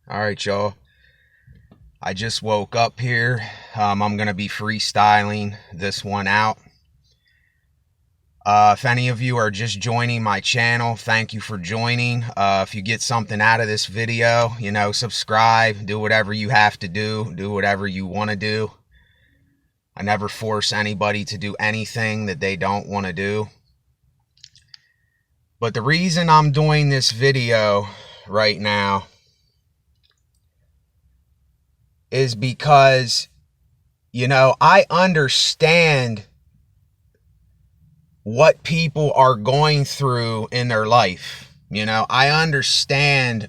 All right, y'all. I just woke up here. I'm going to be freestyling this one out. If any of you are just joining my channel, thank you for joining. If you get something out of this video, subscribe, do whatever you have to do whatever you want to do. I never force anybody to do anything that they don't want to do. But the reason I'm doing this video right now is because, I understand what people are going through in their life. I understand,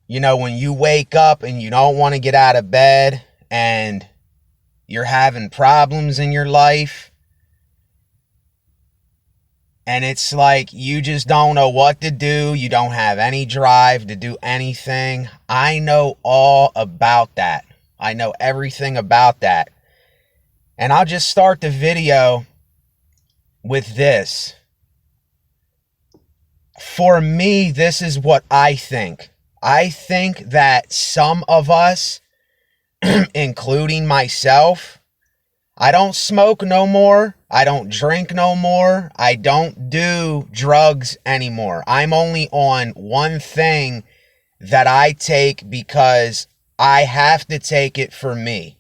when you wake up and you don't want to get out of bed and you're having problems in your life, and it's like you just don't know what to do. You don't have any drive to do anything. I know all about that. I know everything about that. And I'll just start the video with this. For me, this is what I think. I think that some of us, including myself, I don't smoke no more. I don't drink no more. I don't do drugs anymore. I'm only on one thing that I take because I have to take it for me.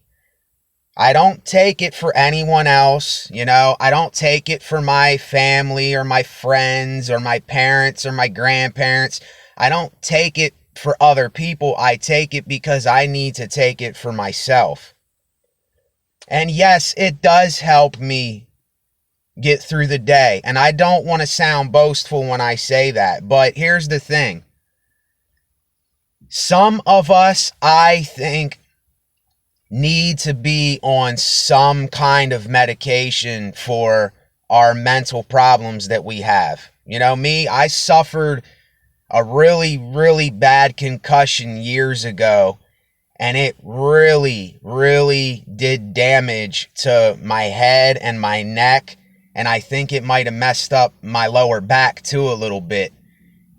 I don't take it for anyone else. I don't take it for my family or my friends or my parents or my grandparents. I don't take it for other people. I take it because I need to take it for myself. And yes, it does help me get through the day. And I don't want to sound boastful when I say that. But here's the thing. Some of us, I think, need to be on some kind of medication for our mental problems that we have. Me, I suffered a really, really bad concussion years ago. And it really, really did damage to my head and my neck. And I think it might have messed up my lower back too a little bit.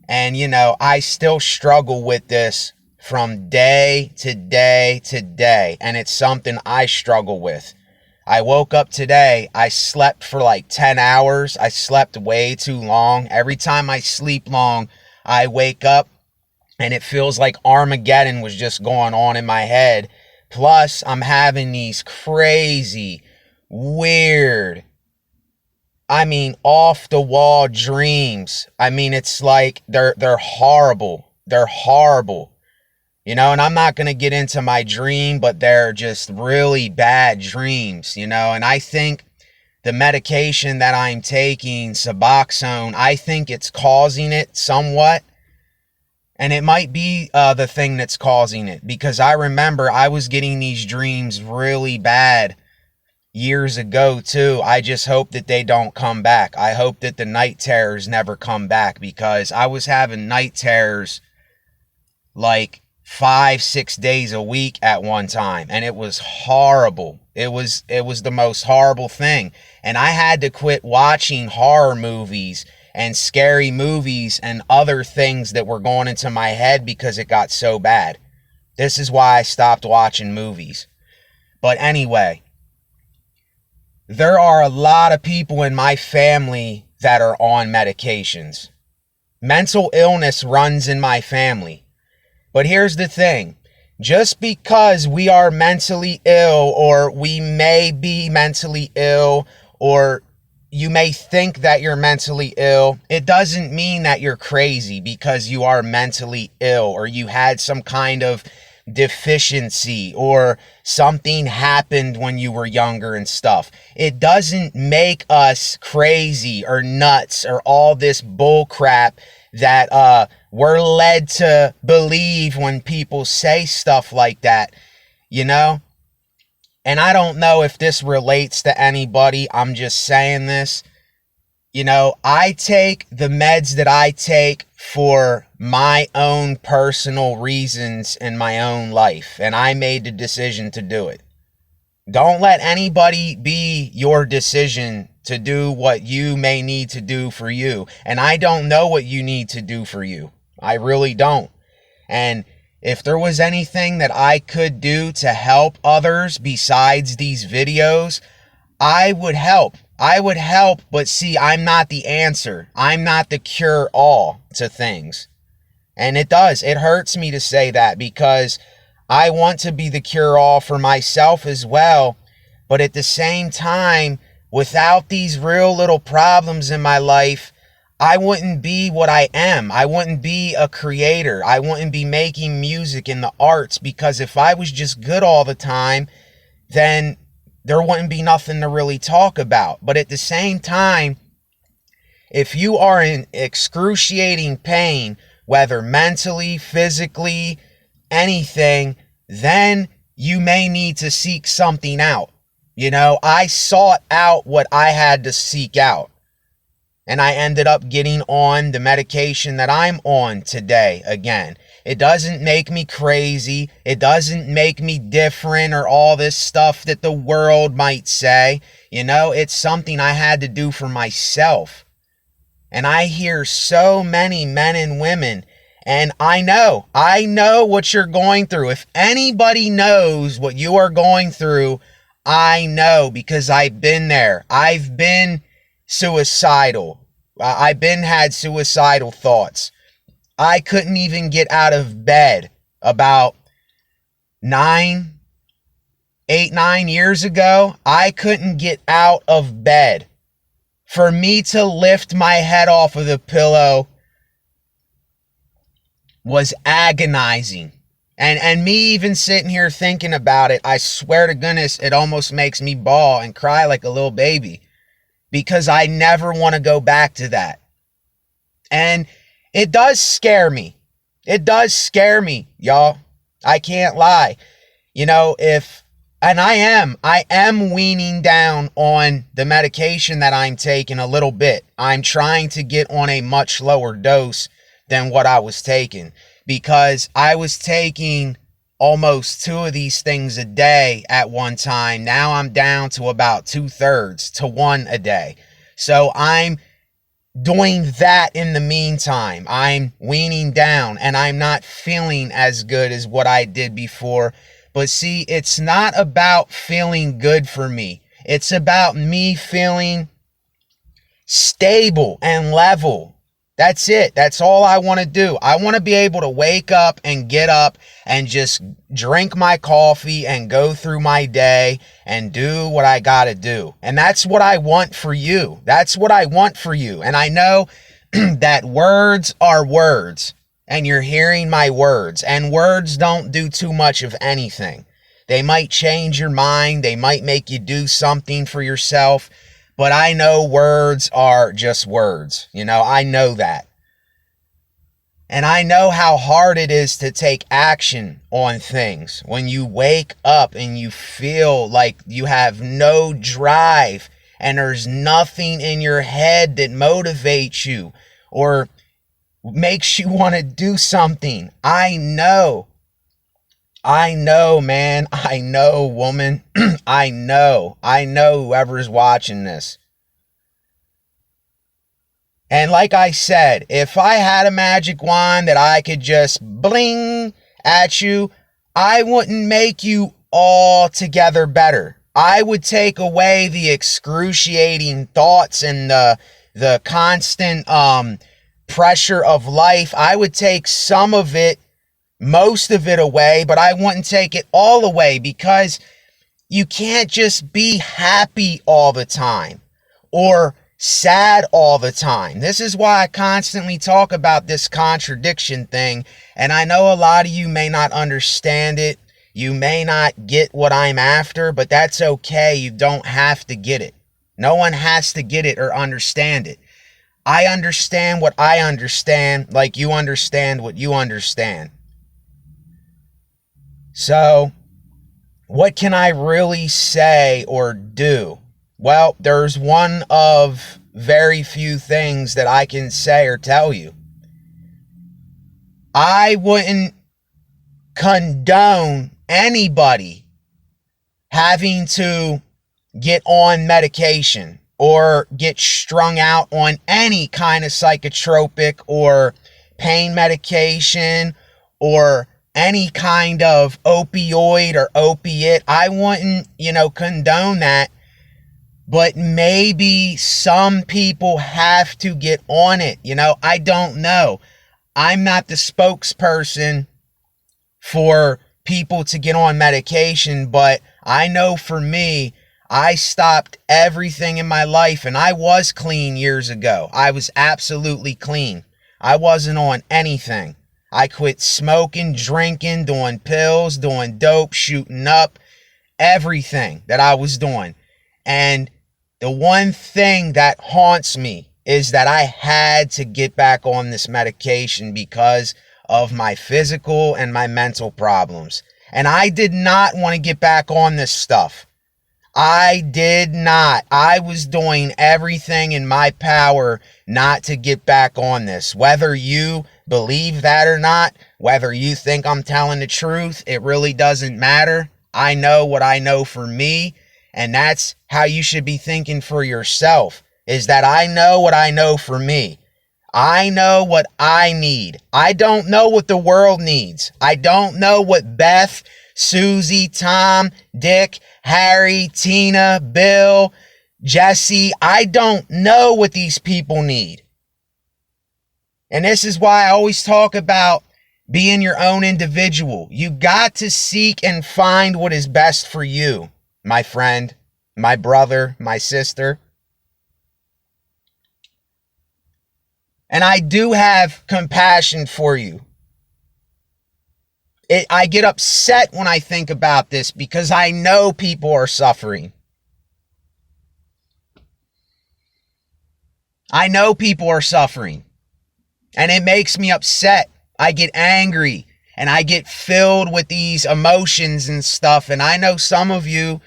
And, I still struggle with this from day to day to day. And it's something I struggle with. I woke up today. I slept for like 10 hours. I slept way too long. Every time I sleep long, I wake up and it feels like Armageddon was just going on in my head. Plus, I'm having these crazy, weird, off the wall dreams. It's like they're horrible. They're horrible. And I'm not going to get into my dream, but they're just really bad dreams, and I think the medication that I'm taking, Suboxone, I think it's causing it somewhat. And it might be the thing that's causing it, because I remember I was getting these dreams really bad years ago too. I just hope that they don't come back. I hope that the night terrors never come back, because I was having night terrors like 5-6 days a week at one time, and it was horrible. It was the most horrible thing. And I had to quit watching horror movies and scary movies and other things that were going into my head because it got so bad. This is why I stopped watching movies. But anyway, there are a lot of people in my family that are on medications. Mental illness runs in my family. But here's the thing. Just because we are mentally ill, or we may be mentally ill, or you may think that you're mentally ill, it doesn't mean that you're crazy because you are mentally ill, or you had some kind of deficiency, or something happened when you were younger and stuff. It doesn't make us crazy or nuts or all this bull crap that we're led to believe when people say stuff like that, And I don't know if this relates to anybody. I'm just saying this. I take the meds that I take for my own personal reasons in my own life. And I made the decision to do it. Don't let anybody be your decision to do what you may need to do for you. And I don't know what you need to do for you. I really don't. And if there was anything that I could do to help others besides these videos, I would help. I would help, but see, I'm not the answer. I'm not the cure-all to things. And it hurts me to say that, because I want to be the cure-all for myself as well. But at the same time, without these real little problems in my life, I wouldn't be what I am. I wouldn't be a creator. I wouldn't be making music in the arts, because if I was just good all the time, then there wouldn't be nothing to really talk about. But at the same time, if you are in excruciating pain, whether mentally, physically, anything, then you may need to seek something out. You know, I sought out what I had to seek out. And I ended up getting on the medication that I'm on today again. It doesn't make me crazy. It doesn't make me different or all this stuff that the world might say. You know, it's something I had to do for myself. And I hear so many men and women, and I know what you're going through. If anybody knows what you are going through, I know, because I've been there. I've been suicidal. I've had suicidal thoughts. I couldn't even get out of bed about 9 years ago. I couldn't get out of bed. For me to lift my head off of the pillow was agonizing. And me even sitting here thinking about it, I swear to goodness, it almost makes me bawl and cry like a little baby, because I never want to go back to that. And it does scare me. It does scare me, y'all. I can't lie. You know, I am weaning down on the medication that I'm taking a little bit. I'm trying to get on a much lower dose than what I was taking, because I was taking almost 2 of these things a day at one time. Now I'm down to about 2/3 to 1 a day. So I'm doing that in the meantime. I'm weaning down, and I'm not feeling as good as what I did before. But see, it's not about feeling good for me. It's about me feeling stable and level. That's it. That's all I want to do. I want to be able to wake up and get up and just drink my coffee and go through my day and do what I got to do. And that's what I want for you. That's what I want for you. And I know that words are words, and you're hearing my words, and words don't do too much of anything. They might change your mind. They might make you do something for yourself. But I know words are just words. You know, I know that. And I know how hard it is to take action on things when you wake up and you feel like you have no drive and there's nothing in your head that motivates you or makes you want to do something. I know, man. I know, woman. I know whoever's watching this. And like I said, if I had a magic wand that I could just bling at you, I wouldn't make you all together better. I would take away the excruciating thoughts and the constant pressure of life. I would take some of it, most of it away, but I wouldn't take it all away, because you can't just be happy all the time or sad all the time. This is why I constantly talk about this contradiction thing. And I know a lot of you may not understand it. You may not get what I'm after, but that's okay. You don't have to get it. No one has to get it or understand it. I understand what I understand, like you understand what you understand. So, what can I really say or do? Well, there's one of very few things that I can say or tell you. I wouldn't condone anybody having to get on medication or get strung out on any kind of psychotropic or pain medication or any kind of opioid or opiate. I wouldn't, condone that. But maybe some people have to get on it. I don't know. I'm not the spokesperson for people to get on medication, but I know for me, I stopped everything in my life, and I was clean years ago. I was absolutely clean. I wasn't on anything. I quit smoking, drinking, doing pills, doing dope, shooting up, everything that I was doing. And the one thing that haunts me is that I had to get back on this medication because of my physical and my mental problems. And I did not want to get back on this stuff. I did not. I was doing everything in my power not to get back on this. Whether you believe that or not, whether you think I'm telling the truth, it really doesn't matter. I know what I know for me, and that's how you should be thinking for yourself, is that I know what I know for me. I know what I need. I don't know what the world needs. I don't know what Beth, Susie, Tom, Dick, Harry, Tina, Bill, Jesse, I don't know what these people need. And this is why I always talk about being your own individual. You got to seek and find what is best for you, my friend, my brother, my sister. And I do have compassion for you. I get upset when I think about this because I know people are suffering. I know people are suffering. And it makes me upset. I get angry and I get filled with these emotions and stuff. And I know some of you,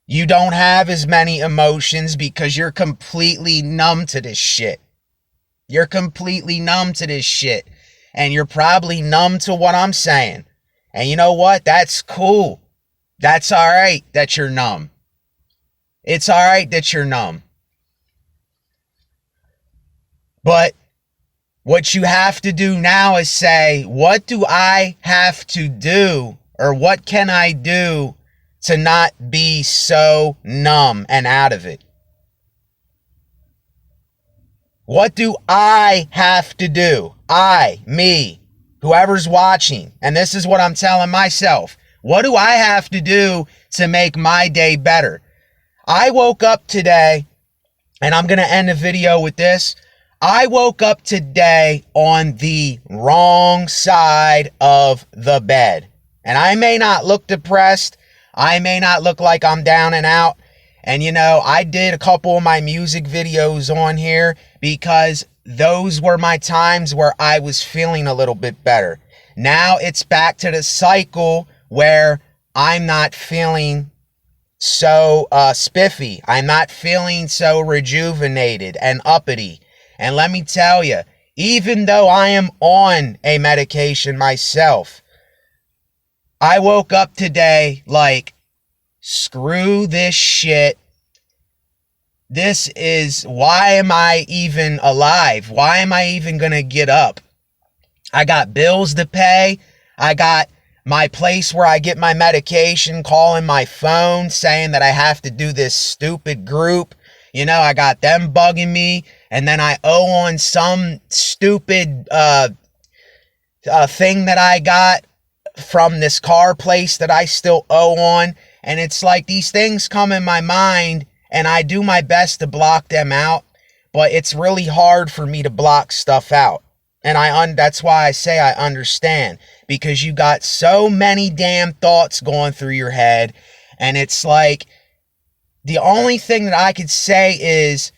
you don't have as many emotions because you're completely numb to this shit. You're completely numb to this shit. And you're probably numb to what I'm saying. And you know what? That's cool. That's all right that you're numb. It's all right that you're numb. But what you have to do now is say, what do I have to do, or what can I do to not be so numb and out of it? What do I have to do? Me, whoever's watching, and this is what I'm telling myself. What do I have to do to make my day better? I woke up today, and I'm going to end the video with this. I woke up today on the wrong side of the bed. And I may not look depressed. I may not look like I'm down and out. And I did a couple of my music videos on here because those were my times where I was feeling a little bit better. Now it's back to the cycle where I'm not feeling so spiffy. I'm not feeling so rejuvenated and uppity. And let me tell you, even though I am on a medication myself, I woke up today like, screw this shit. Why am I even alive? Why am I even gonna get up? I got bills to pay. I got my place where I get my medication calling my phone saying that I have to do this stupid group. I got them bugging me. And then I owe on some stupid thing that I got from this car place that I still owe on. And it's like these things come in my mind and I do my best to block them out. But it's really hard for me to block stuff out. And that's why I say I understand. Because you got so many damn thoughts going through your head. And it's like, the only thing that I could say is,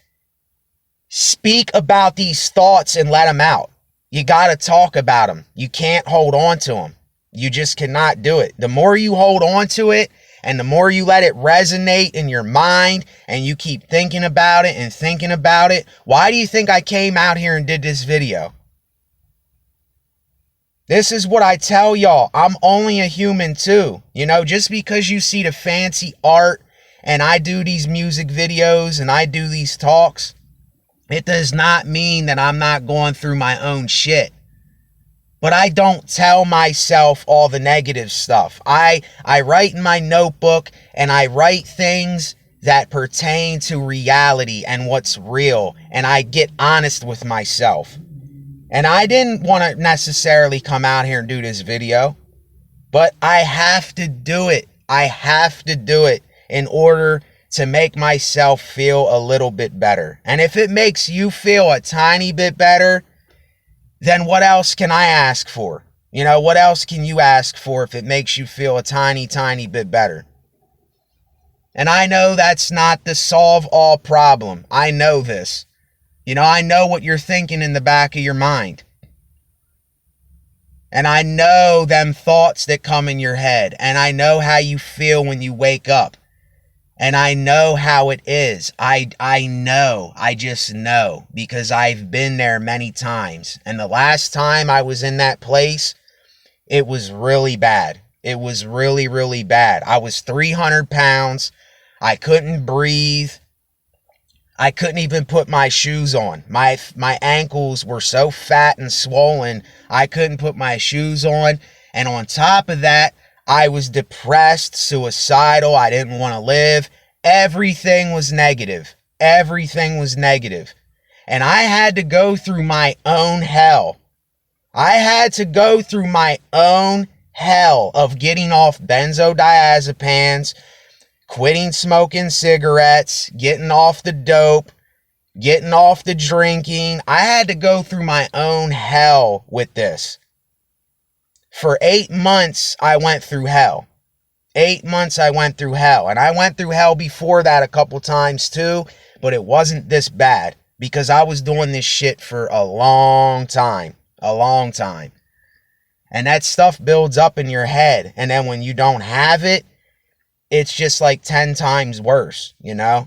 speak about these thoughts and let them out. You got to talk about them. You can't hold on to them. You just cannot do it. The more you hold on to it and the more you let it resonate in your mind and you keep thinking about it and thinking about it. Why do you think I came out here and did this video? This is what I tell y'all. I'm only a human too. You know, just because you see the fancy art and I do these music videos and I do these talks, it does not mean that I'm not going through my own shit. But I don't tell myself all the negative stuff. I write in my notebook and I write things that pertain to reality and what's real. And I get honest with myself. And I didn't want to necessarily come out here and do this video, but I have to do it. I have to do it in order to make myself feel a little bit better. And if it makes you feel a tiny bit better, then what else can I ask for? You know, what else can you ask for if it makes you feel a tiny, tiny bit better? And I know that's not the solve all problem. I know this. You know, I know what you're thinking in the back of your mind. And I know them thoughts that come in your head. And I know how you feel when you wake up. And I know how it is. I know. I just know. Because I've been there many times. And the last time I was in that place, it was really bad. It was really, really bad. I was 300 pounds. I couldn't breathe. I couldn't even put my shoes on. My ankles were so fat and swollen, I couldn't put my shoes on. And on top of that, I was depressed, suicidal. I didn't want to live. Everything was negative. Everything was negative. And I had to go through my own hell. I had to go through my own hell of getting off benzodiazepines, quitting smoking cigarettes, getting off the dope, getting off the drinking. I had to go through my own hell with this. For 8 months, I went through hell. 8 months I went through hell. And I went through hell before that a couple times too, but it wasn't this bad because I was doing this shit for a long time. A long time. And that stuff builds up in your head. And then when you don't have it, it's just like 10 times worse, you know?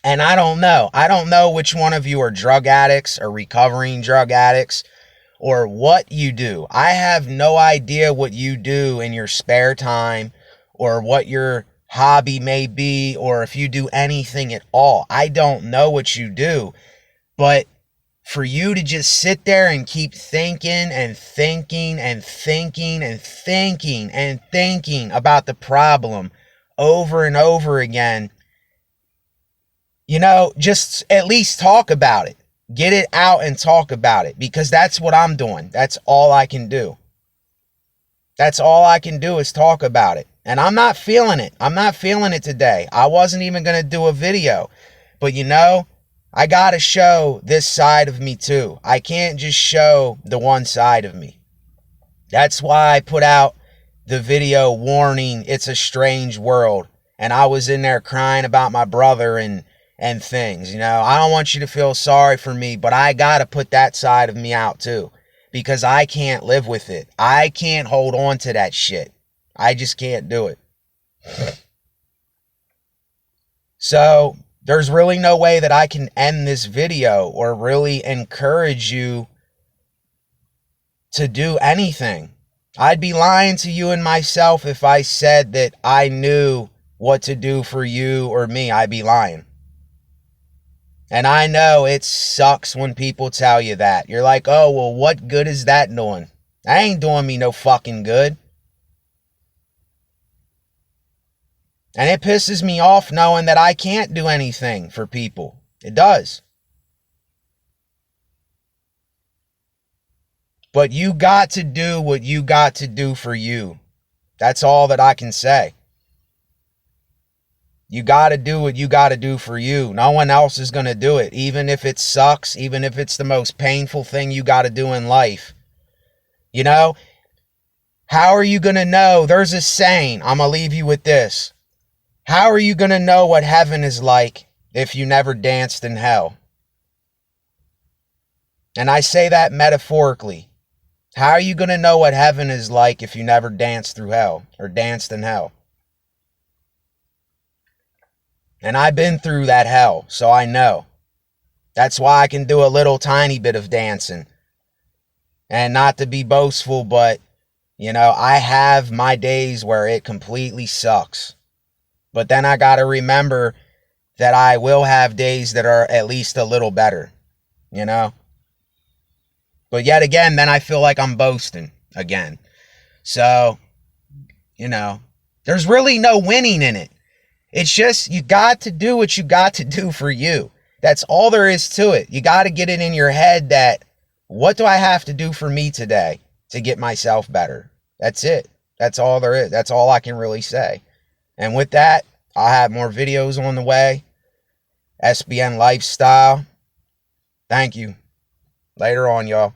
And I don't know. I don't know which one of you are drug addicts or recovering drug addicts or what you do. I have no idea what you do in your spare time or what your hobby may be or if you do anything at all. I don't know what you do. But for you to just sit there and keep thinking and thinking and thinking and thinking and thinking about the problem over and over again, you know, just at least talk about it. Get it out and talk about it because that's what I'm doing. That's all I can do. That's all I can do is talk about it. And I'm not feeling it. I'm not feeling it today. I wasn't even going to do a video. But you know, I got to show this side of me too. I can't just show the one side of me. That's why I put out the video warning, it's a strange world. And I was in there crying about my brother and things, you know. I don't want you to feel sorry for me, but I got to put that side of me out too. Because I can't live with it. I can't hold on to that shit. I just can't do it. So there's really no way that I can end this video or really encourage you to do anything. I'd be lying to you and myself if I said that I knew what to do for you or me. I'd be lying. And I know it sucks when people tell you that. You're like, oh, well, what good is that doing? That ain't doing me no fucking good. And it pisses me off knowing that I can't do anything for people. It does. But you got to do what you got to do for you. That's all that I can say. You got to do what you got to do for you. No one else is going to do it. Even if it sucks, even if it's the most painful thing you got to do in life. You know, how are you going to know? There's a saying. I'm going to leave you with this. How are you going to know what heaven is like if you never danced in hell? And I say that metaphorically. How are you going to know what heaven is like if you never danced through hell or danced in hell? And I've been through that hell, so I know. That's why I can do a little tiny bit of dancing. And not to be boastful, but, you know, I have my days where it completely sucks. But then I got to remember that I will have days that are at least a little better, you know? But yet again, then I feel like I'm boasting again. So, you know, there's really no winning in it. It's just you got to do what you got to do for you. That's all there is to it. You got to get it in your head that what do I have to do for me today to get myself better? That's it. That's all there is. That's all I can really say. And with that, I'll have more videos on the way. SBN Lifestyle. Thank you. Later on, y'all.